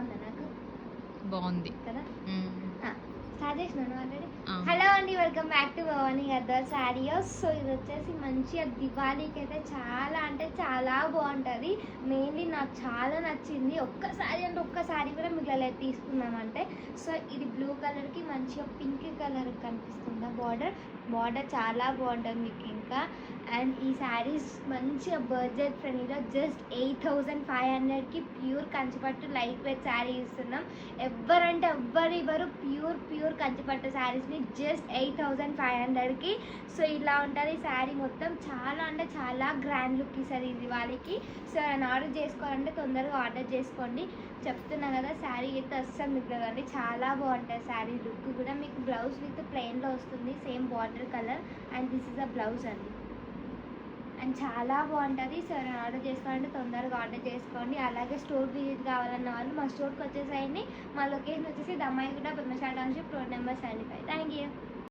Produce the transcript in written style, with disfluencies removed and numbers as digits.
బాగుందా నాకు? బాగుంది కదా మ్మ్. స్టార్ట్ చేసినాను ఆల్రెడీ. ఆ. హలో అండి, welcome back to Bhavani other saris. So ఇది వచ్చేసి మంచిగా దివాళీకి అయితే చాలా అంటే చాలా బాగుంటుంది. మెయిన్లీ నాకు చాలా నచ్చింది. ఒక్కసారి అంటే ఒక్కసారి కూడా మిగలలేదు తీసుకుందామంటే. సో ఇది బ్లూ కలర్కి మంచిగా పింక్ కలర్ కనిపిస్తుందా బార్డర్ చాలా బాగుంటుంది మీకు ఇంకా. అండ్ ఈ శారీస్ మంచిగా బడ్జెట్ ఫ్రెండ్లీలో జస్ట్ 8500కి ప్యూర్ కంచిపట్టు లైట్ వెయిట్ శారీ ఇస్తున్నాం. ఎవ్వరంటే ఎవ్వరు ఇవ్వరు ప్యూర్ కంచిపట్టు శారీస్ని జస్ట్ 8500కి. సో ఇలా ఉంటుంది శారీ మొత్తం. చాలా అంటే చాలా గ్రాండ్ లుక్ ఇస్తుంది ఇది వాళ్ళకి. సో నేను ఆర్డర్ చేసుకోవాలంటే తొందరగా ఆర్డర్ చేసుకోండి. చెప్తున్నా కదా, శారీ అయితే అస్సలు మిగలదండి. చాలా బాగుంటుంది శారీ లుక్ కూడా. మీకు బ్లౌజ్ విత్ ప్లెయిన్లో వస్తుంది, same border colour. And this is a blouse అండి. అండ్ చాలా బాగుంటుంది. సో నేను ఆర్డర్ చేసుకోవాలంటే తొందరగా ఆర్డర్ చేసుకోండి. అలాగే స్టోర్ విజిట్ కావాలన్న వాళ్ళు మా స్టోర్కి వచ్చేసేయండి. మా లొకేషన్ వచ్చేసి Dammaiguda Padmashala township, road number 75. Thank you.